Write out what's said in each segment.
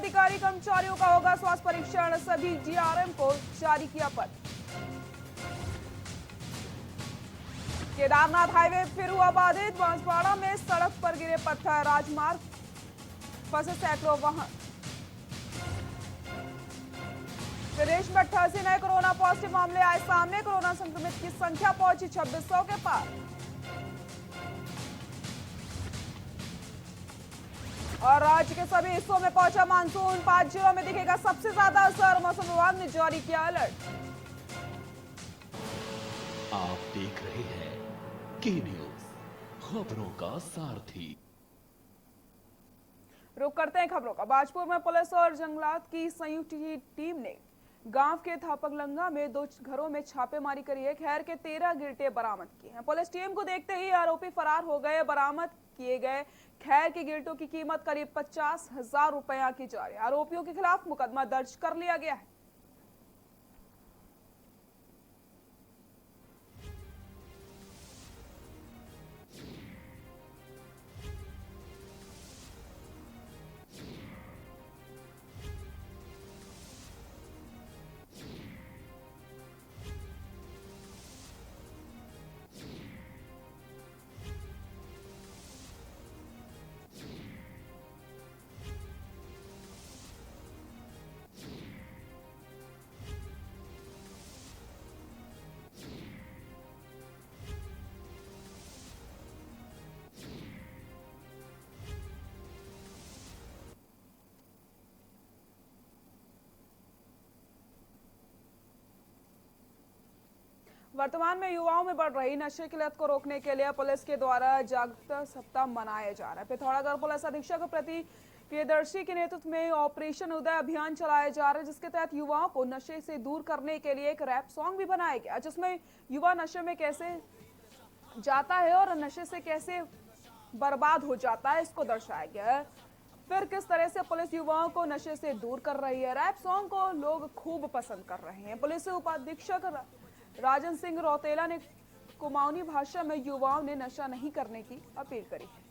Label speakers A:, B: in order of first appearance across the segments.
A: अधिकारी कर्मचारियों का होगा स्वास्थ्य परीक्षण, सभी जीआरएम को जारी किया पत्र। केदारनाथ हाईवे फिर हुआ बाधित, बांसवाड़ा में सड़क पर गिरे पत्थर, राजमार्ग फंसे सैकड़ों वाहन। प्रदेश में 88 नए कोरोना पॉजिटिव मामले आए सामने, कोरोना संक्रमित की संख्या पहुंची 2600 के पार। और राज्य के सभी हिस्सों में पहुंचा मानसून, 5 जिलों में दिखेगा सबसे ज्यादा असर, मौसम विभाग ने जारी किया अलर्ट।
B: आप देख रहे हैं के न्यूज, खबरों का सारथी।
A: रुक करते हैं खबरों का। बाजपुर में पुलिस और जंगलात की संयुक्त टीम ने गांव के थापकलंगा में 2 घरों में छापेमारी करी है। खैर के 13 गिरटे बरामद किए हैं। पुलिस टीम को देखते ही आरोपी फरार हो गए। बरामद किए गए खैर के गिरटों की कीमत करीब 50,000 रुपया की जा रही है। आरोपियों के खिलाफ मुकदमा दर्ज कर लिया गया है। वर्तमान में युवाओं में बढ़ रही नशे की लत को रोकने के लिए पुलिस के द्वारा जागरूकता सप्ताह मनाया जा रहा है। पिथौरागढ़ पुलिस अधीक्षक प्रति प्रियदर्शी के नेतृत्व में ऑपरेशन उदय अभियान चलाया जा रहा है, जिसके तहत युवाओं को नशे से दूर करने के लिए एक रैप सॉन्ग भी बनाया गया, जिसमें युवा नशे में कैसे जाता है और नशे से कैसे बर्बाद हो जाता है इसको दर्शाया गया है। फिर किस तरह से पुलिस युवाओं को नशे से दूर कर रही है। रैप सॉन्ग को लोग खूब पसंद कर रहे हैं। पुलिस उपाधीक्षक राजन सिंह रौतेला ने कुमाऊनी भाषा में युवाओं ने नशा नहीं करने की अपील करी है।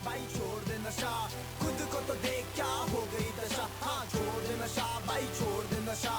C: भाई छोड़ दे नशा, खुद को तो देख क्या हो गई दशा। हाँ छोड़ दे नशा, भाई छोड़ दे नशा,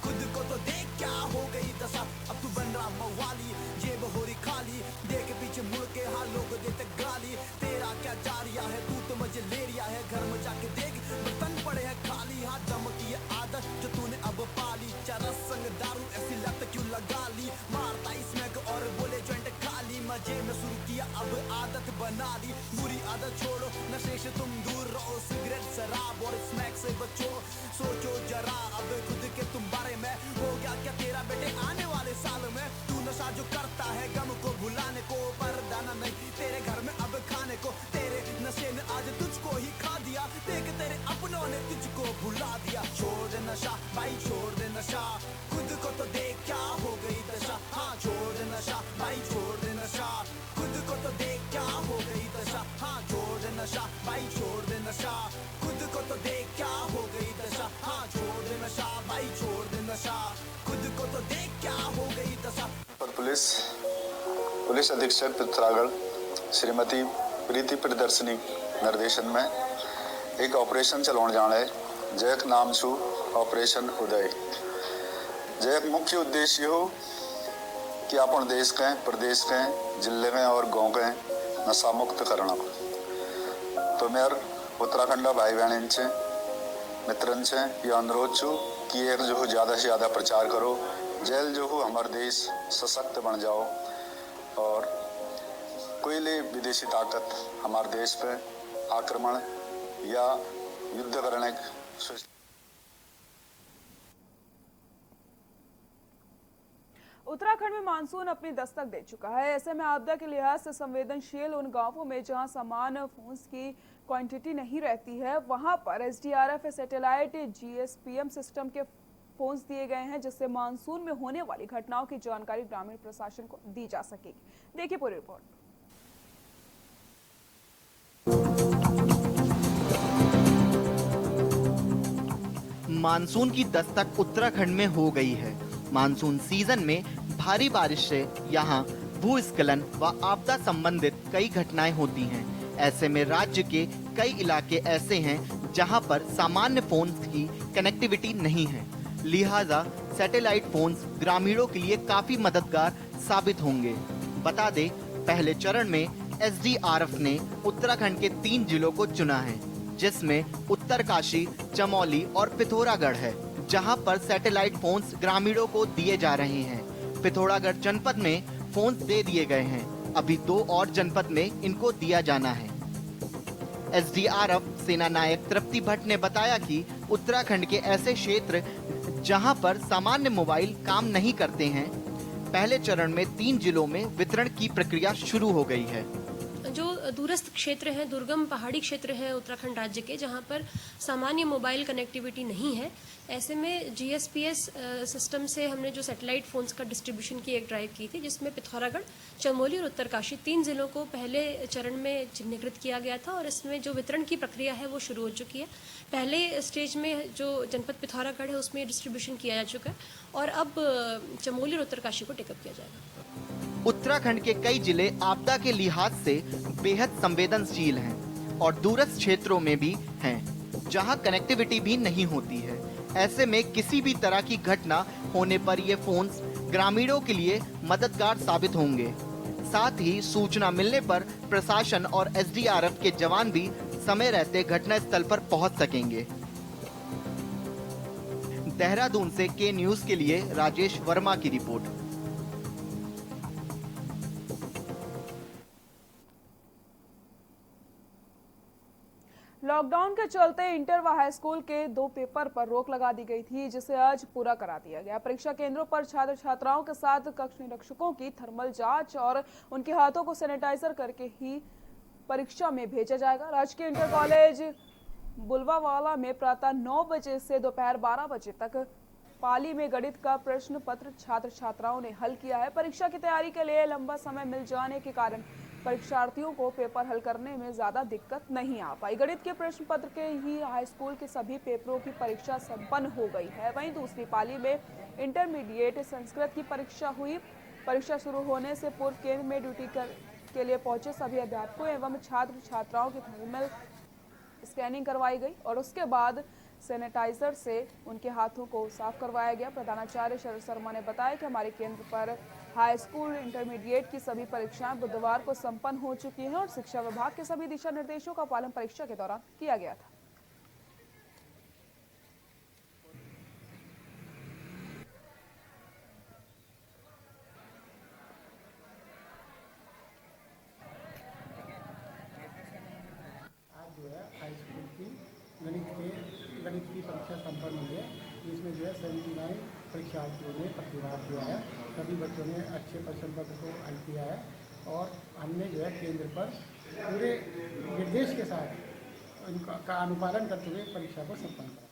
C: खुद को तो देख क्या हो गई दशा। अब तू बन रहा मवाली, जेब हो रही खाली, देख पीछे मुड़ के हाँ लोग देते गाली। तेरा क्या जारिया है, तू तो मजे ले रिया है, घर में जाके देख बर्तन पड़े हैं खाली। हाँ दम की ये आदत जो तूने अब पाली, चरस संग दारू ऐसी लत क्यों लगा ली। मारता स्मैक और बोले जॉइंट खाली, मजे में शुरू किया अब आदत बना ली। बुरी आदत छोड़ो, नशे से तुम दूर रहो, सिगरेट शराब और स्मैक से बचो। सोचो जरा अब खुद के तुम बारे में, हो गया क्या तेरा बेटे आने वाले साल में। तू नशा जो करता है गम को भुलाने को, पर दाना नहीं तेरे घर में अब खाने को। तेरे नशे ने आज तुझको ही खा दिया, देख तेरे अपनों ने तुझको भुला दिया। छोड़ दे नशा भाई छोड़ दे नशा, खुद को तो देख क्या हो गई दशा। हाँ छोड़ दे नशा भाई छोड़ दे नशा, खुद को तो देख क्या हो गई दशा। हाँ छोड़ दे नशा भाई छोड़ दे नशा, खुद को तो देख क्या हो गई दशा। हाँ छोड़ दे नशा भाई छोड़ दे नशा, खुद को तो देख क्या हो गई दशा।
D: पुलिस अधीक्षक पिथौरागढ़ श्रीमती प्रीति प्रियदर्शनी निर्देशन में एक ऑपरेशन चलाने जाना है, जैक नाम छू ऑपरेशन उदय। जैक मुख्य उद्देश्य हो कि अपन देश के प्रदेश के जिले में और गांव के नशा मुक्त करना। तो मेरे उत्तराखंड भाई बहन से मित्रन से ये अनुरोध छू कि एक जो ज़्यादा से ज़्यादा प्रचार करो, जेल जो हो हमारे देश सशक्त बन जाओ और कोई ले विदेशी ताकत हमारे देश पे आक्रमण या युद्ध करने
A: उत्तराखंड में मानसून अपनी दस्तक दे चुका है। ऐसे में आपदा के लिहाज से संवेदनशील उन गांवों में जहां समान फोन्स की क्वांटिटी नहीं रहती है, वहां पर एसडीआरएफ सैटेलाइट जीएसपीएम सिस्टम के फोन्स दिए गए हैं, जिससे मानसून में होने वाली घटनाओं की जानकारी ग्रामीण प्रशासन को दी जा सकेगी। देखिए पूरी रिपोर्ट।
E: मानसून की दस्तक उत्तराखंड में हो गई है। मानसून सीजन में भारी बारिश से यहाँ भूस्खलन व आपदा संबंधित कई घटनाएं होती हैं। ऐसे में राज्य के कई इलाके ऐसे हैं जहां पर सामान्य फोन की कनेक्टिविटी नहीं है, लिहाजा सैटेलाइट फोन्स ग्रामीणों के लिए काफी मददगार साबित होंगे। बता दें, पहले चरण में एसडीआरएफ ने उत्तराखंड के 3 जिलों को चुना है, जिसमें उत्तरकाशी, चमोली और पिथौरागढ़ है, जहां पर सैटेलाइट फोन्स ग्रामीणों को दिए जा रहे हैं। पिथौरागढ़ जनपद में फोन्स दे दिए गए हैं, अभी 2 और जनपद में इनको दिया जाना है। एसडीआरएफ सेना नायक तृप्ति भट्ट ने बताया कि उत्तराखंड के ऐसे क्षेत्र जहां पर सामान्य मोबाइल काम नहीं करते हैं, पहले चरण में 3 जिलों में वितरण की प्रक्रिया शुरू हो गई है।
F: जो दूरस्थ क्षेत्र हैं, दुर्गम पहाड़ी क्षेत्र हैं उत्तराखंड राज्य के, जहां पर सामान्य मोबाइल कनेक्टिविटी नहीं है, ऐसे में जीएसपीएस सिस्टम से हमने जो सैटेलाइट फोन्स का डिस्ट्रीब्यूशन की एक ड्राइव की थी, जिसमें पिथौरागढ़, चमोली और उत्तरकाशी 3 जिलों को पहले चरण में चिन्हीकृत किया गया था और इसमें जो वितरण की प्रक्रिया है वो शुरू हो चुकी है। पहले स्टेज में जो जनपद पिथौरागढ़ है उसमें डिस्ट्रीब्यूशन किया जा चुका है और अब चमोली और उत्तरकाशी को टेकअप किया जाएगा।
E: उत्तराखंड के कई जिले आपदा के लिहाज से बेहद संवेदनशील हैं और दूरस्थ क्षेत्रों में भी हैं, जहां कनेक्टिविटी भी नहीं होती है। ऐसे में किसी भी तरह की घटना होने पर ये फोन्स ग्रामीणों के लिए मददगार साबित होंगे। साथ ही सूचना मिलने पर प्रशासन और एसडीआरएफ के जवान भी समय रहते घटनास्थल पर पहुंच सकेंगे। देहरादून से के न्यूज के लिए राजेश वर्मा की रिपोर्ट।
A: लॉकडाउन के चलते इंटर व हाई स्कूल के 2 पेपर पर रोक लगा दी गई थी, जिसे आज पूरा करा दिया गया। परीक्षा केंद्रों पर छात्र छात्राओं के साथ कक्ष निरीक्षकों की थर्मल जांच और उनके हाथों को सैनिटाइजर करके ही परीक्षा में भेजा जाएगा। राजकीय इंटर कॉलेज बुलवावाला में प्रातः 9 बजे से दोपहर 12 बजे तक पाली में गणित का प्रश्न पत्र छात्र छात्राओं ने हल किया है। परीक्षा की तैयारी के लिए लंबा समय मिल जाने के कारण परीक्षार्थियों को पेपर हल करने में ज्यादा दिक्कत नहीं आ पाई। गणित के प्रश्न पत्र के ही हाई स्कूल के सभी पेपरों की परीक्षा संपन्न हो गई है। वहीं दूसरी पाली में इंटरमीडिएट संस्कृत की परीक्षा हुई। परीक्षा शुरू होने से पूर्व केंद्र में ड्यूटी के लिए पहुंचे सभी अध्यापकों एवं छात्र छात्राओं की थर्मल स्कैनिंग करवाई गई और उसके बाद सैनिटाइजर से उनके हाथों को साफ करवाया गया। प्रधानाचार्य शरद शर्मा ने बताया कि हमारे केंद्र पर हाई स्कूल इंटरमीडिएट की सभी परीक्षाएं बुधवार को संपन्न हो चुकी हैं और शिक्षा विभाग के सभी दिशा निर्देशों का पालन परीक्षा के दौरान किया गया था।
G: आज जो है हाई स्कूल की गणित की परीक्षा संपन्न हुई है, जिसमें जो है 79 परीक्षार्थियों ने प्रतिभाग किया है। सभी बच्चों ने अच्छे प्रश्न पत्र को हल किया है और हमने जो है केंद्र पर पूरे निर्देश के साथ उनका अनुपालन करते हुए परीक्षा को संपन्न करा।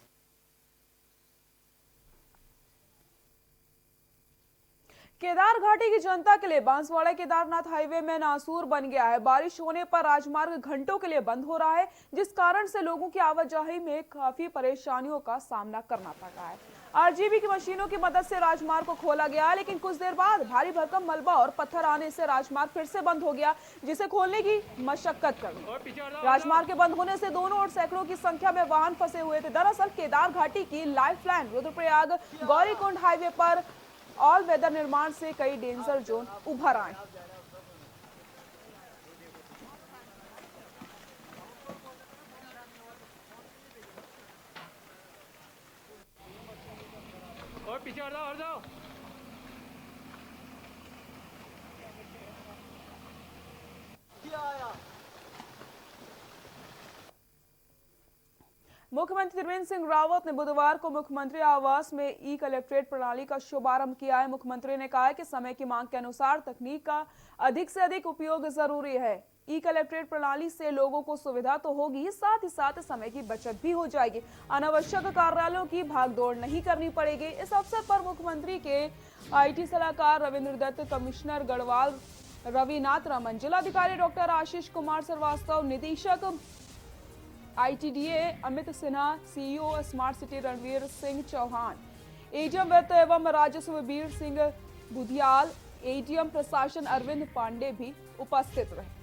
A: केदार घाटी की जनता के लिए बांसवाड़ा केदारनाथ हाईवे में नासूर बन गया है। बारिश होने पर राजमार्ग घंटों के लिए बंद हो रहा है, जिस कारण से लोगों की आवाजाही में काफी परेशानियों का सामना करना पड़ रहा है। आरजीबी की मशीनों की मदद से राजमार्ग को खोला गया, लेकिन कुछ देर बाद भारी भरकम मलबा और पत्थर आने से राजमार्ग फिर से बंद हो गया, जिसे खोलने की मशक्कत करनी। राजमार्ग के बंद होने से दोनों ओर सैकड़ों की संख्या में वाहन फंसे हुए थे। दरअसल केदार घाटी की लाइफलाइन रुद्रप्रयाग गौरीकुंड हाईवे पर ऑल वेदर निर्माण से कई डेंजर जोन उभर आए।
H: और पीछे हट जाओ।
A: मुख्यमंत्री त्रिवेंद्र सिंह रावत ने बुधवार को मुख्यमंत्री आवास में ई कलेक्ट्रेट प्रणाली का शुभारंभ किया है। मुख्यमंत्री ने कहा कि समय की मांग के अनुसार तकनीक का अधिक से अधिक उपयोग जरूरी है। ई कलेक्ट्रेट प्रणाली से लोगों को सुविधा तो होगी, साथ ही साथ समय की बचत भी हो जाएगी। अनावश्यक कार्यालयों की भागदौड़ नहीं करनी पड़ेगी। इस अवसर पर मुख्यमंत्री के IT सलाहकार रविंद्र दत्त, कमिश्नर गढ़वाल रविनाथ रमन, जिलाधिकारी डॉक्टर आशीष कुमार श्रीवास्तव, निदेशक ITDA Amit Sinha, CEO smart city Ranveer Singh Chauhan, AGM वित्त एवं राजस्व वीर सिंह बुधियाल, एडीएम प्रशासन अरविंद पांडे भी उपस्थित रहे।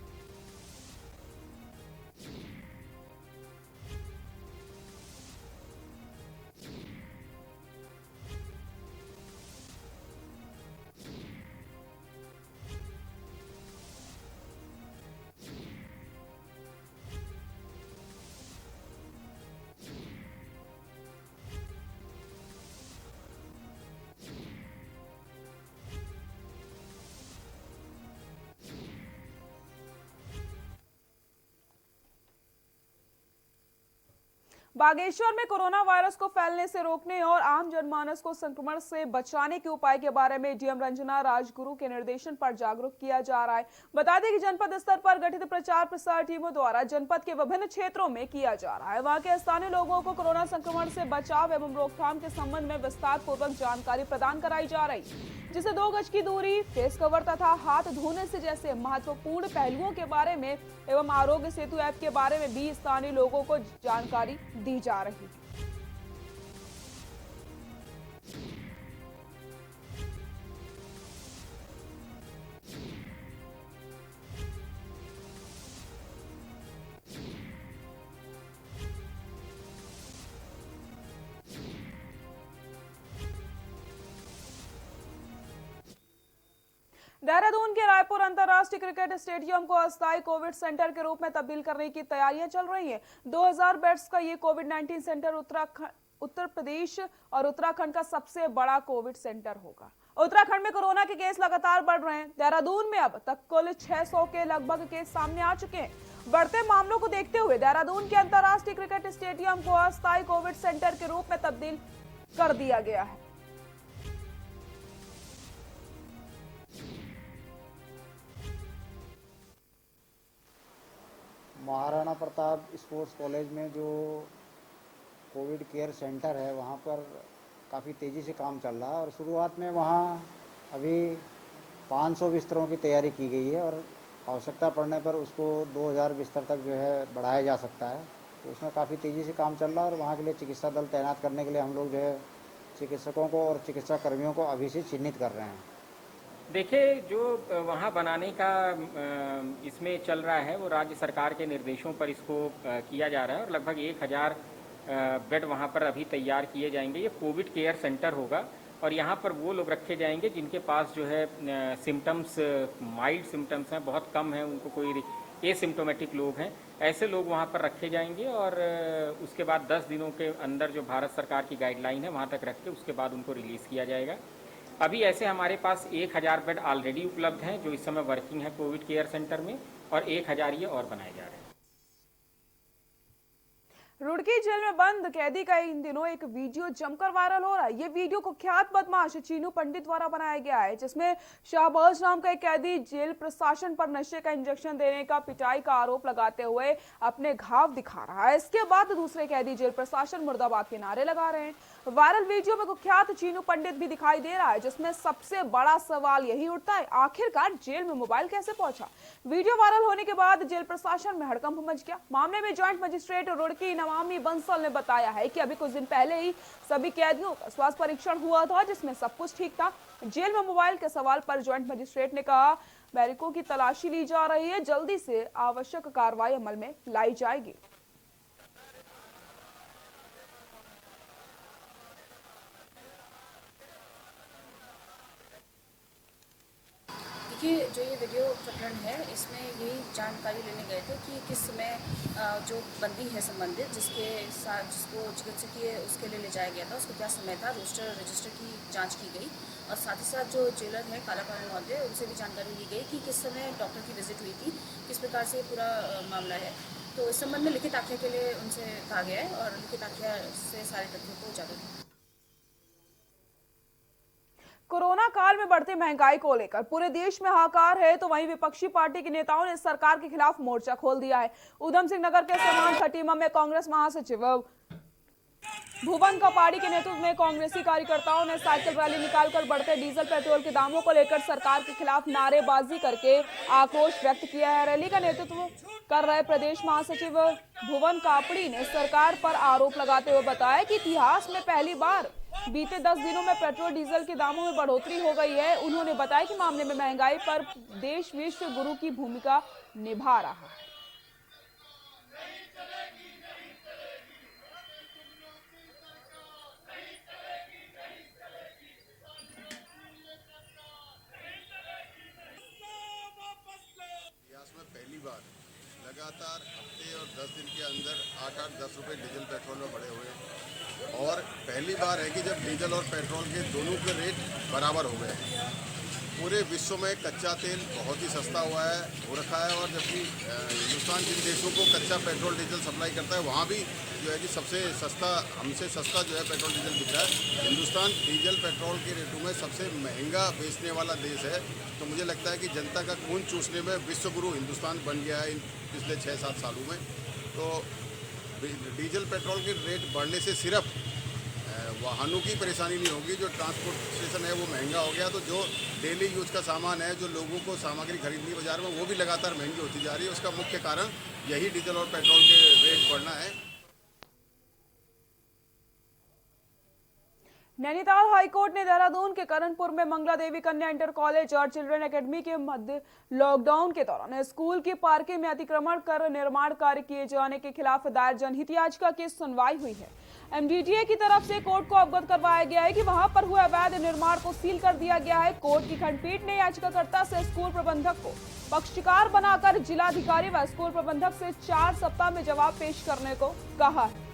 A: बागेश्वर में कोरोना वायरस को फैलने से रोकने और आम जनमानस को संक्रमण से बचाने के उपाय के बारे में डीएम रंजना राजगुरु के निर्देशन पर जागरूक किया जा रहा है। बता दें कि जनपद स्तर पर गठित प्रचार प्रसार टीमों द्वारा जनपद के विभिन्न क्षेत्रों में किया जा रहा है। वहां के स्थानीय लोगों को कोरोना संक्रमण से बचाव एवं रोकथाम के संबंध में विस्तार पूर्वक जानकारी प्रदान कराई जा रही, जिसे 2 गज की दूरी, फेस कवर तथा हाथ धोने से जैसे महत्वपूर्ण पहलुओं के बारे में एवं आरोग्य सेतु ऐप के बारे में भी स्थानीय लोगों को जानकारी दी जा रही है। देहरादून के रायपुर अंतर्राष्ट्रीय क्रिकेट स्टेडियम को अस्थायी कोविड सेंटर के रूप में तब्दील करने की तैयारियां चल रही हैं। 2000 बेड्स का ये कोविड-19 सेंटर उत्तर प्रदेश और उत्तराखंड का सबसे बड़ा कोविड सेंटर होगा। उत्तराखंड में कोरोना के केस लगातार बढ़ रहे हैं। देहरादून में अब तक कुल 600 के लगभग केस सामने आ चुके हैं। बढ़ते मामलों को देखते हुए देहरादून के अंतर्राष्ट्रीय क्रिकेट स्टेडियम को अस्थायी कोविड सेंटर के रूप में तब्दील कर दिया गया है।
I: महाराणा प्रताप स्पोर्ट्स कॉलेज में जो कोविड केयर सेंटर है वहाँ पर काफ़ी तेज़ी से काम चल रहा है और शुरुआत में वहाँ अभी 500 बिस्तरों की तैयारी की गई है और आवश्यकता पड़ने पर उसको 2000 बिस्तर तक जो है बढ़ाया जा सकता है। तो उसमें काफ़ी तेज़ी से काम चल रहा है और वहाँ के लिए चिकित्सा दल तैनात करने के लिए हम लोग जो है चिकित्सकों को और चिकित्सा कर्मियों को अभी से चिन्हित कर रहे हैं।
J: देखिए, जो वहाँ बनाने का इसमें चल रहा है वो राज्य सरकार के निर्देशों पर इसको किया जा रहा है और लगभग 1000 बेड वहाँ पर अभी तैयार किए जाएंगे। ये कोविड केयर सेंटर होगा और यहाँ पर वो लोग रखे जाएंगे जिनके पास जो है सिम्टम्स, माइल्ड सिम्टम्स हैं, बहुत कम हैं, उनको कोई एसिम्टोमेटिक लोग हैं, ऐसे लोग वहाँ पर रखे जाएंगे और उसके बाद 10 दिनों के अंदर जो भारत सरकार की गाइडलाइन है वहाँ तक रख के उसके बाद उनको रिलीज़ किया जाएगा। अभी ऐसे हमारे पास 1000 बेड ऑलरेडी उपलब्ध हैं जो इस समय वर्किंग है कोविड केयर सेंटर में और 1000 ये और बनाए जा रहे हैं।
A: रुड़की जेल में बंद कैदी का इन दिनों एक वीडियो जमकर वायरल हो रहा है। ये वीडियो कुख्यात बदमाश चीनू पंडित द्वारा बनाया गया है, जिसमें शाहबाज नाम का एक कैदी जेल प्रशासन पर नशे का इंजेक्शन देने का पिटाई का आरोप लगाते हुए अपने घाव दिखा रहा है। इसके बाद दूसरे कैदी जेल प्रशासन मुर्दाबाद के नारे लगा रहे हैं। वायरल वीडियो में कुख्यात चीनू पंडित भी दिखाई दे रहा है, जिसमें सबसे बड़ा सवाल यही उठता है, आखिरकार जेल में मोबाइल कैसे पहुंचा। वीडियो वायरल होने के बाद जेल प्रशासन में हड़कंप मच गया। मामले में ज्वाइंट मजिस्ट्रेट रुड़की नमामि बंसल ने बताया है कि अभी कुछ दिन पहले ही सभी कैदियों का स्वास्थ्य परीक्षण हुआ था, जिसमें सब कुछ ठीक था। जेल में मोबाइल के सवाल पर ज्वाइंट मजिस्ट्रेट ने कहा, बैरिकों की तलाशी ली जा रही है, जल्दी से आवश्यक कार्रवाई अमल में लाई जाएगी।
K: देखिए, जो ये वीडियो प्रकरण है इसमें यही जानकारी लेने गए थे कि किस समय जो बंदी है संबंधित जिसके साथ जिसको चिकित्सकीय उसके लिए ले जाया गया था उसको क्या समय था, रोस्टर रजिस्टर की जांच की गई और साथ ही साथ जो जेलर है कालापानी महोदय उनसे भी जानकारी ली गई कि किस समय डॉक्टर की विजिट हुई थी, किस प्रकार से पूरा मामला है। तो इस संबंध में लिखित आख्या के लिए उनसे कहा गया है और लिखित आख्या से सारे तथ्यों को उजागर किया।
A: कोरोना काल में बढ़ती महंगाई को लेकर पूरे देश में हाहाकार है, तो वहीं विपक्षी पार्टी के नेताओं ने सरकार के खिलाफ मोर्चा खोल दिया है। उधम सिंह नगर के समान खटीमा में कांग्रेस महासचिव भुवन कपाड़ी के नेतृत्व में कांग्रेसी कार्यकर्ताओं ने साइकिल रैली निकालकर बढ़ते डीजल पेट्रोल के दामों को लेकर सरकार के खिलाफ नारेबाजी करके आक्रोश व्यक्त किया है। रैली का नेतृत्व कर रहे प्रदेश महासचिव भुवन कापड़ी ने सरकार पर आरोप लगाते हुए बताया कि इतिहास में पहली बार बीते 10 दिनों में पेट्रोल डीजल के दामों में बढ़ोतरी हो गई है। उन्होंने बताया कि मामले में महंगाई पर देश विश्व गुरु की भूमिका निभा रहा है।
L: इतिहास में पहली बार लगातार हफ्ते और 10 दिन के अंदर 8-10 रुपए डीजल पेट्रोल में बढ़े हुए हैं और पहली बार है कि जब डीजल और पेट्रोल के दोनों के रेट बराबर हो गए हैं। पूरे विश्व में कच्चा तेल बहुत ही सस्ता हुआ है हो रखा है और जबकि हिंदुस्तान जिन देशों को कच्चा पेट्रोल डीजल सप्लाई करता है वहाँ भी जो है कि सबसे सस्ता हमसे सस्ता जो है पेट्रोल डीजल बिक रहा है। हिंदुस्तान डीजल पेट्रोल के रेटों में सबसे महंगा बेचने वाला देश है। तो मुझे लगता है कि जनता का खून चूसने में विश्व गुरु हिंदुस्तान बन गया है इन पिछले 6-7 सालों में। तो डीजल पेट्रोल के रेट बढ़ने से सिर्फ वाहनों की परेशानी नहीं होगी, जो ट्रांसपोर्टेशन है वो महंगा हो गया, तो जो डेली यूज का सामान है, जो लोगों को सामग्री खरीदनी है बाजार में, वो भी लगातार महंगी होती जा रही है। उसका मुख्य कारण यही डीजल और पेट्रोल के रेट बढ़ना है।
A: नैनीताल हाईकोर्ट ने देहरादून के करणपुर में मंगला देवी कन्या इंटर कॉलेज और चिल्ड्रन एकेडमी के मध्य लॉकडाउन के दौरान स्कूल की पार्किंग में अतिक्रमण कर निर्माण कार्य किए जाने के खिलाफ दायर जनहित याचिका की सुनवाई हुई है। एमडीडीए की तरफ से कोर्ट को अवगत करवाया गया है कि वहां पर हुए अवैध निर्माण को सील कर दिया गया है। कोर्ट की खंडपीठ ने याचिकाकर्ता से स्कूल प्रबंधक को पक्षकार बनाकर जिलाधिकारी व स्कूल प्रबंधक से 4 सप्ताह में जवाब पेश करने को कहा है।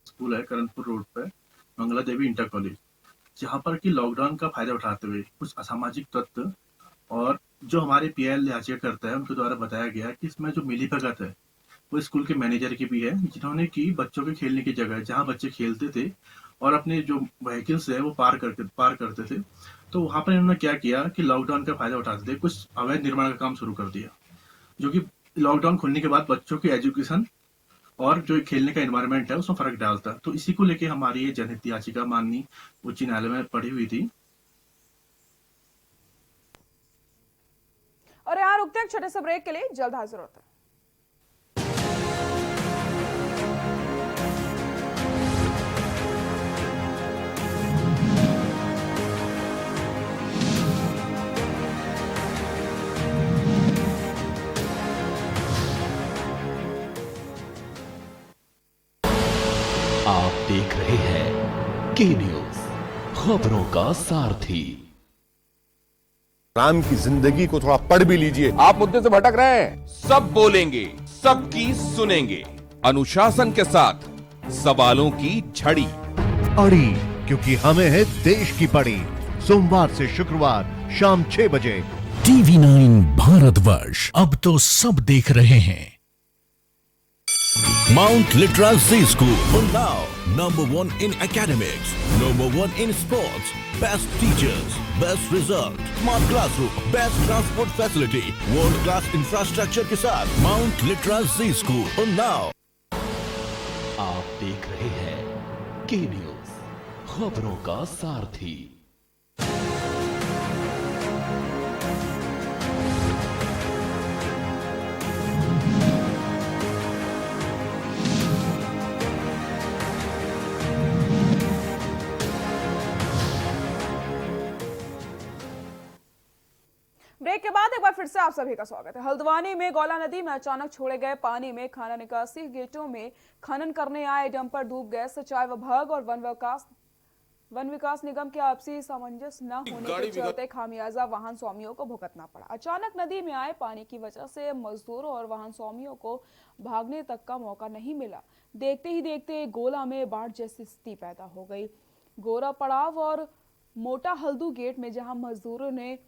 M: स्कूल है करणपुर रोड पर मंगला देवी इंटर कॉलेज, जहां पर कि लॉकडाउन का फायदा उठाते हुए कुछ असामाजिक तत्व और जो हमारे पीएल याचिका करता है उनके द्वारा बताया गया कि इसमें जो मिलीभगत है वो स्कूल के मैनेजर की भी है, जिन्होंने की बच्चों के खेलने की जगह जहां बच्चे खेलते थे और अपने जो व्हीकल्स है वो पार करते थे, तो वहां पर इन्होंने क्या किया कि लॉकडाउन का फायदा उठाते हुए कुछ अवैध निर्माण का काम शुरू कर दिया, जो कि लॉकडाउन खुलने के बाद बच्चों की एजुकेशन और जो खेलने का एनवायरनमेंट है उसमें फर्क डालता। तो इसी को लेके हमारी ये जनहित याचिका माननीय उच्च न्यायालय में पड़ी हुई थी।
A: और यहाँ रुकते हैं छोटे से ब्रेक के लिए, जल्द हाजिर होते हैं।
B: आप देख रहे हैं के न्यूज, खबरों का सारथी।
N: राम की जिंदगी को थोड़ा पढ़ भी लीजिए। आप मुद्दे से भटक रहे हैं।
O: सब बोलेंगे, सबकी सुनेंगे, अनुशासन के साथ सवालों की झड़ी
P: अड़ी, क्योंकि हमें है देश की पड़ी। सोमवार से शुक्रवार शाम 6 बजे
Q: TV9 भारतवर्ष, अब तो सब देख रहे हैं।
R: Mount Litra Z School, Unnao, #1 in academics, #1 in sports, best teachers, best result, smart classroom, best transport facility, world class infrastructure के साथ Mount Litra Z School, Unnao।
B: आप देख रहे हैं के न्यूज, खबरों का सारथी।
A: ब्रेक के बाद एक बार फिर से आप सभी का स्वागत है। हल्द्वानी में गौला नदी में अचानक छोड़े गए पानी में खाना निकासी गेटों में खनन करने आए डंपर डूब गए। सिंचाई विभाग और वन विकास निगम के आपसी सामंजस्य न होने के चलते खामियाजा वाहन स्वामियों को भुगतना पड़ा। अचानक नदी में आए पानी की वजह से मजदूरों और वाहन स्वामियों को भागने तक का मौका नहीं मिला। देखते ही देखते गोला में बाढ़ जैसी स्थिति पैदा हो गई। गोरा पड़ाव और मोटा हल्दू गेट में जहां मजदूरों ने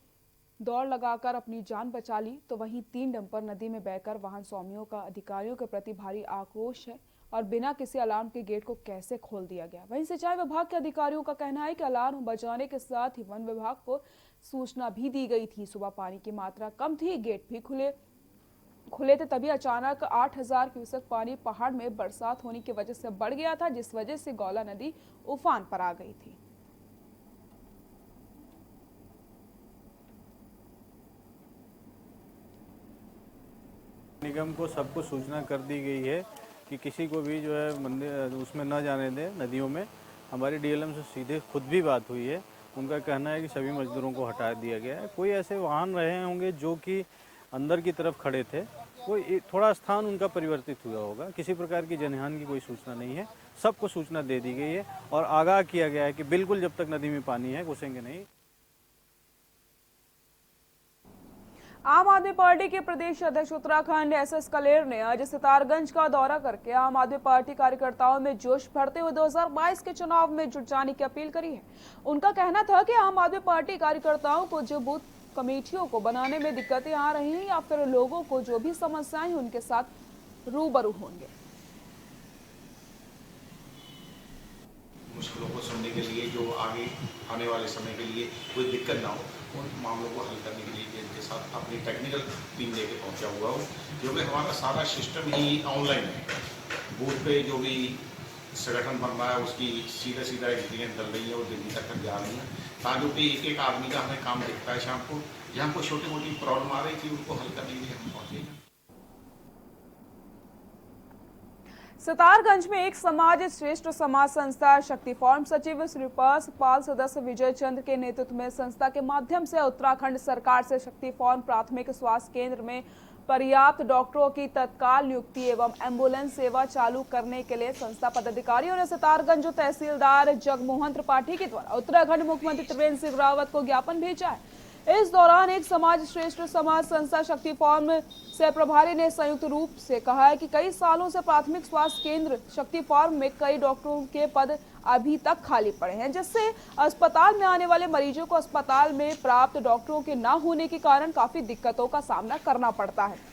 A: दौड़ लगाकर अपनी जान बचा ली, तो वहीं 3 डंपर नदी में बहकर वाहन स्वामियों का अधिकारियों के प्रति भारी आक्रोश है और बिना किसी अलार्म के गेट को कैसे खोल दिया गया। वहीं सिंचाई विभाग के अधिकारियों का कहना है कि अलार्म बजाने के साथ ही वन विभाग को सूचना भी दी गई थी। सुबह पानी की मात्रा कम थी, गेट भी खुले थे, तभी अचानक 8000 क्यूसेक पानी पहाड़ में बरसात होने की वजह से बढ़ गया था, जिस वजह से गौला नदी उफान पर आ गई थी।
S: निगम को सबको सूचना कर दी गई है कि किसी को भी जो है मंदिर उसमें न जाने दें नदियों में। हमारी डीएलएम से सीधे खुद भी बात हुई है, उनका कहना है कि सभी मजदूरों को हटा दिया गया है। कोई ऐसे वाहन रहे होंगे जो कि अंदर की तरफ खड़े थे, कोई थोड़ा स्थान उनका परिवर्तित हुआ होगा। किसी प्रकार की जनहानि की कोई सूचना नहीं है, सबको सूचना दे दी गई है और आगाह किया गया है कि बिल्कुल जब तक नदी में पानी है घुसेंगे नहीं।
A: आम आदमी पार्टी के प्रदेश अध्यक्ष उत्तराखंड एसएस कलेर ने आज सितारगंज का दौरा करके आम आदमी पार्टी कार्यकर्ताओं में जोश भरते हुए 2022 के चुनाव में जुट जाने की अपील करी है। उनका कहना था कि आम आदमी पार्टी कार्यकर्ताओं को जो बूथ कमेटियों को बनाने में दिक्कतें आ रही हैं या फिर लोगों को जो भी समस्याएं उनके साथ रूबरू होंगे।
T: मुश्किलों को सुनने के लिए, जो आगे आने वाले समय के लिए कोई दिक्कत ना हो, उन मामलों को हल करने के लिए इनके साथ अपनी टेक्निकल टीम लेके पहुंचा हुआ हूँ। जो कि हमारा सारा सिस्टम ही ऑनलाइन है। बूथ पे जो भी संगठन बन रहा है उसकी सीधा एंट्रियाँ डल रही है और दिल्ली तक जा रही हैं, ताकि पे एक आदमी का हमें काम दिखता है। शाम को जहाँ कोई छोटी मोटी प्रॉब्लम आ रही थी उनको हल करने के लिए हम पहुँचे।
A: सितारगंज में एक समाज श्रेष्ठ समाज संस्था शक्ति फॉर्म सचिव श्रीपास पाल सदस्य विजय चंद्र के नेतृत्व में संस्था के माध्यम से उत्तराखंड सरकार से शक्ति फॉर्म प्राथमिक स्वास्थ्य केंद्र में पर्याप्त डॉक्टरों की तत्काल नियुक्ति एवं एम्बुलेंस सेवा चालू करने के लिए संस्था पदाधिकारियों ने सितारगंज तहसीलदार जगमोहन त्रिपाठी के द्वारा उत्तराखंड मुख्यमंत्री त्रिवेंद्र सिंह रावत को ज्ञापन भेजा है। इस दौरान एक समाज श्रेष्ठ समाज संस्था शक्ति फॉर्म से प्रभारी ने संयुक्त रूप से कहा है कि कई सालों से प्राथमिक स्वास्थ्य केंद्र शक्ति फॉर्म में कई डॉक्टरों के पद अभी तक खाली पड़े हैं, जिससे अस्पताल में आने वाले मरीजों को अस्पताल में प्राप्त डॉक्टरों के न होने के कारण काफी दिक्कतों का सामना करना पड़ता है।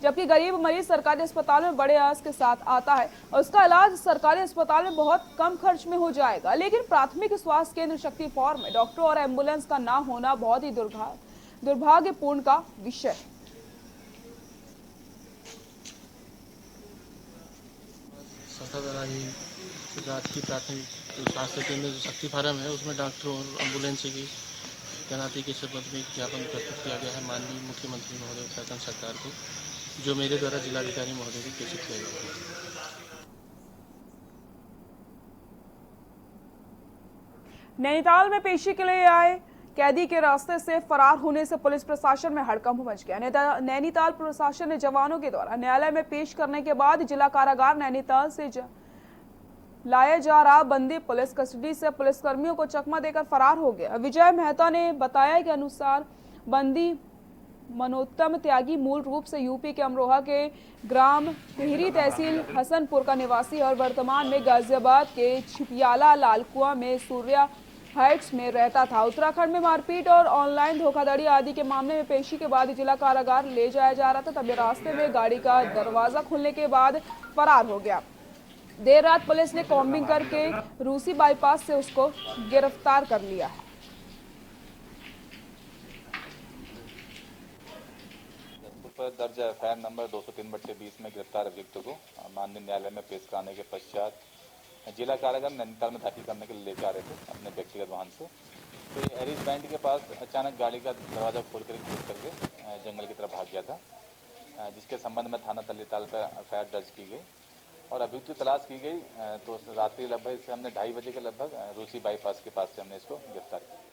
A: जबकि गरीब मरीज सरकारी अस्पताल में बड़े आस के साथ आता है और उसका इलाज सरकारी अस्पताल में बहुत कम खर्च में हो जाएगा, लेकिन प्राथमिक स्वास्थ्य केंद्र शक्ति फॉर्म में डॉक्टर और एम्बुलेंस का ना होना बहुत ही दुर्भाग्यपूर्ण का विषय है।
U: संस्था द्वारा ही राजकीय प्राथमिक स्वास्थ्य केंद्र जो शक्ति फार्म है उसमें डॉक्टर और एम्बुलेंस की तैनाती के संबंध में ज्ञापन प्रस्तुत किया गया है माननीय मुख्यमंत्री महोदय उत्तराखंड सरकार को, जो मेरे द्वारा जिलाधिकारी महोदय को प्रेषित किया गया है।
A: नैनीताल में पेशी के लिए आए कैदी के रास्ते से फरार होने से पुलिस प्रशासन में हड़कंप मच गया। नैनीताल प्रशासन ने जवानों के द्वारा न्यायालय में पेश करने के बाद जिला कारागार नैनीताल से लाया जा रहा बंदी पुलिस कस्टडी से पुलिसकर्मियों को चकमा देकर फरार हो गया। विजय मेहता ने बताया कि अनुसार बंदी मनोत्तम त्यागी मूल रूप से यूपी के अमरोहा के ग्राम टिहरी तहसील हसनपुर का निवासी और वर्तमान में गाजियाबाद के छिपियाला लालकुआ में सूर्या हाइट्स में रहता था। उत्तराखंड में मारपीट और ऑनलाइन धोखाधड़ी आदि के मामले में पेशी के बाद जिला कारागार ले जाया जा रहा था, तभी रास्ते में गाड़ी का दरवाजा खुलने के बाद फरार हो गया। देर रात पुलिस ने कॉम्बिंग करके रूसी बाईपास से उसको गिरफ्तार कर लिया है।
V: पर दर्ज एफआईआर नंबर 203/20 में गिरफ्तार अभियुक्त को माननीय न्यायालय में पेश कराने के पश्चात जिला कारागार नैनीताल में दाखिल करने के लिए लेकर आ रहे थे अपने व्यक्तिगत वाहन से। तो ये एरिस बैंड के पास अचानक गाड़ी का दरवाजा खोल करके जंगल की तरफ भाग गया था, जिसके संबंध में थाना तल्लीताल पर एफआईआर दर्ज की गई और अभियुक्त की तलाश की गई। तो रात्रि लगभग इसे हमने 2:30 बजे के लगभग रूसी बाईपास के पास से हमने इसको गिरफ्तार किया।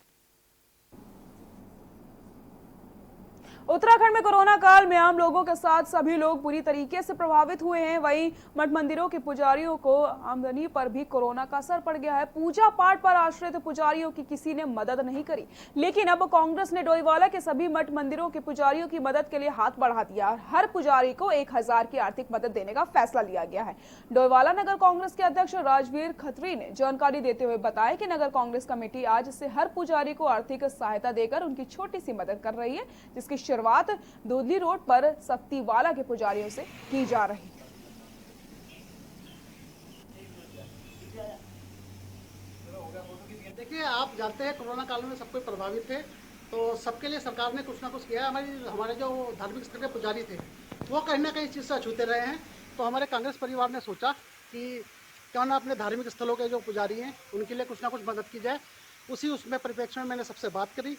A: उत्तराखंड में कोरोना काल में आम लोगों के साथ सभी लोग बुरी तरीके से प्रभावित हुए हैं। वहीं मठ मंदिरों के पुजारियों को आमदनी पर भी कोरोना का असर पड़ गया है। पूजा पाठ पर आश्रित पुजारियों की किसी ने मदद नहीं करी, लेकिन अब कांग्रेस ने डोईवाला के सभी मठ मंदिरों के पुजारियों की मदद के लिए हाथ बढ़ा दिया। हर पुजारी को 1000 की आर्थिक मदद देने का फैसला लिया गया है। डोईवाला नगर कांग्रेस के अध्यक्ष राजवीर खत्री ने जानकारी देते हुए बताया कि नगर कांग्रेस कमेटी आज से हर पुजारी को आर्थिक सहायता देकर उनकी छोटी सी मदद कर रही है, जिसकी शुरुआत दूधली रोड पर सत्तीवाला के पुजारियों से की जा रही है।
G: देखिए, आप जानते हैं कोरोना काल में सब कोई प्रभावित थे, तो सबके लिए सरकार ने कुछ ना कुछ किया। हमारे जो धार्मिक स्थल के पुजारी थे वो कहीं ना कहीं चीज़ से अछूते रहे हैं, तो हमारे कांग्रेस परिवार ने सोचा कि क्यों ना अपने धार्मिक स्थलों के जो पुजारी हैं उनके लिए कुछ ना कुछ मदद की जाए। उसमें परिप्रेक्ष्य में मैंने सबसे बात करी।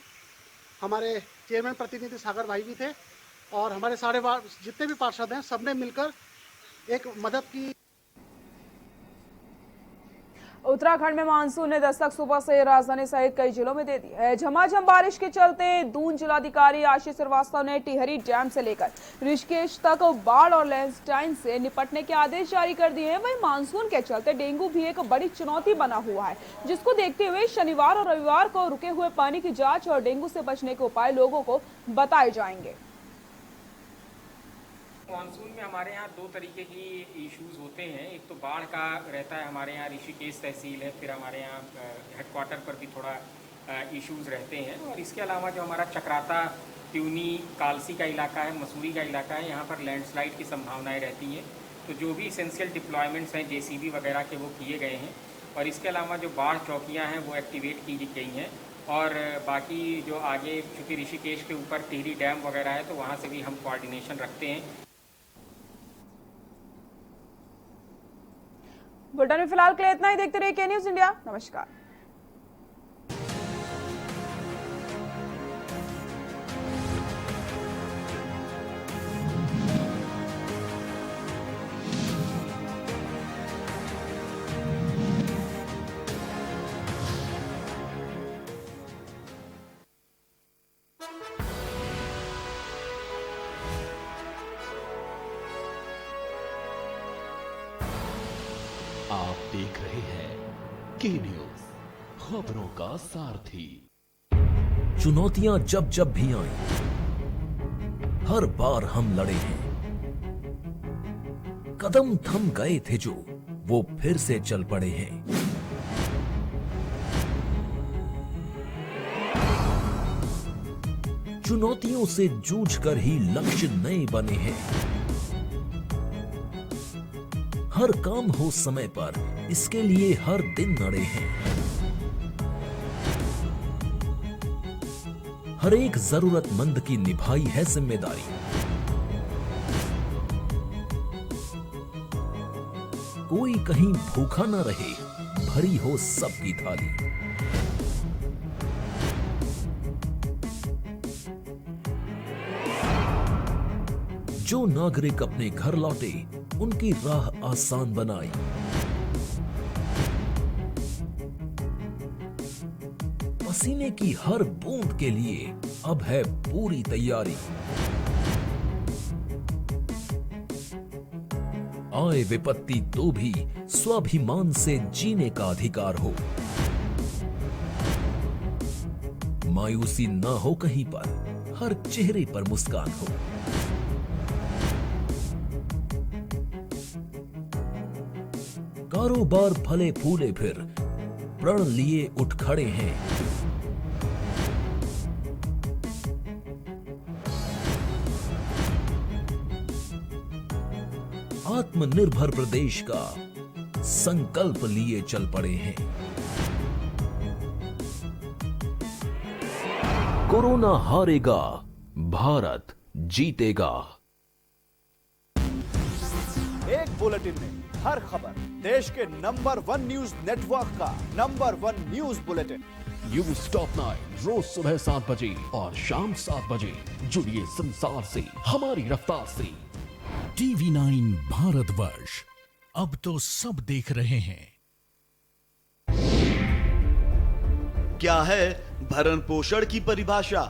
G: हमारे चेयरमैन प्रतिनिधि सागर भाई भी थे और हमारे जितने भी पार्षद हैं सबने मिलकर एक मदद की।
A: उत्तराखंड में मानसून ने दस्तक सुबह से राजधानी सहित कई जिलों में दे दी है। झमाझम बारिश के चलते दून जिलाधिकारी आशीष श्रीवास्तव ने टिहरी डैम से लेकर ऋषिकेश तक बाढ़ और लैंडस्लाइड से निपटने के आदेश जारी कर दिए हैं। वहीं मानसून के चलते डेंगू भी एक बड़ी चुनौती बना हुआ है, जिसको देखते हुए शनिवार और रविवार को रुके हुए पानी की जांच और डेंगू से बचने के उपाय लोगों को बताए जाएंगे।
J: मानसून में हमारे यहाँ दो तरीके की इश्यूज होते हैं। एक तो बाढ़ का रहता है, हमारे यहाँ ऋषिकेश तहसील है, फिर हमारे यहाँ हेडक्वार्टर पर भी थोड़ा इश्यूज रहते हैं। और इसके अलावा जो हमारा चक्राता, त्यूनी, कालसी का इलाका है, मसूरी का इलाका है, यहाँ पर लैंडस्लाइड की संभावनाएं रहती हैं। तो जो भी इसेंशियल डिप्लॉयमेंट्स हैं JCB वगैरह के वो किए गए हैं। और इसके अलावा जो बाढ़ चौकियाँ हैं वो एक्टिवेट की गई हैं। और बाकी जो आगे चूँकि ऋषिकेश के ऊपर टिहरी डैम वगैरह है तो वहाँ से भी हम कोऑर्डिनेशन रखते हैं।
A: बुलेटिन में फिलहाल के लिए इतना ही। देखते रहिए के न्यूज़ इंडिया। नमस्कार।
B: आप देख रहे हैं के न्यूज़, खबरों का सारथी।
Q: चुनौतियां जब जब भी आई, हर बार हम लड़े हैं। कदम थम गए थे जो, वो फिर से चल पड़े हैं। चुनौतियों से जूझकर ही लक्ष्य नए बने हैं। हर काम हो समय पर, इसके लिए हर दिन अड़े हैं। हर एक जरूरतमंद की निभाई है जिम्मेदारी। कोई कहीं भूखा न रहे, भरी हो सबकी थाली। जो नागरिक अपने घर लौटे, उनकी राह आसान बनाई। पसीने की हर बूंद के लिए अब है पूरी तैयारी। आए विपत्ति तो भी स्वाभिमान से जीने का अधिकार हो। मायूसी न हो कहीं पर, हर चेहरे पर मुस्कान हो। कारोबार फले फूले फिर प्रण लिए उठ खड़े हैं। आत्मनिर्भर प्रदेश का संकल्प लिए चल पड़े हैं। कोरोना हारेगा, भारत जीतेगा।
C: एक बुलेटिन में हर खबर, देश के नंबर 1 न्यूज नेटवर्क का number 1 news bulletin.
B: News top 9 रोज सुबह 7 बजे और शाम 7 बजे। जुड़िए संसार से हमारी रफ्तार से।
Q: TV9 भारतवर्ष, अब तो सब देख रहे हैं।
C: क्या है भरण पोषण की परिभाषा?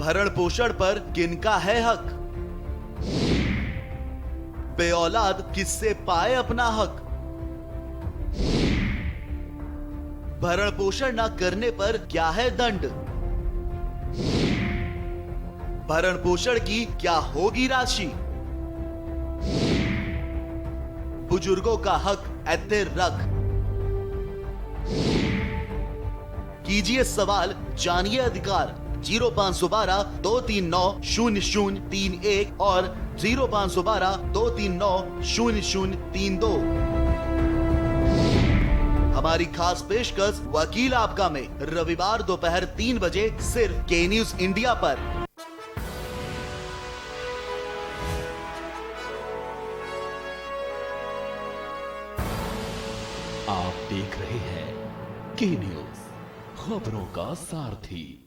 C: भरण पोषण पर किनका है हक? बेऔलाद किससे पाए अपना हक? भरण पोषण न करने पर क्या है दंड? भरण पोषण की क्या होगी राशि? बुजुर्गों का हक ऐते रख। कीजिए सवाल, जानिए अधिकार। 0512 239 0031 और 0512 239 0032। हमारी खास पेशकश वकील आपका में रविवार दोपहर 3 बजे सिर्फ के न्यूज इंडिया पर।
B: आप देख रहे हैं के न्यूज, खबरों का सारथी।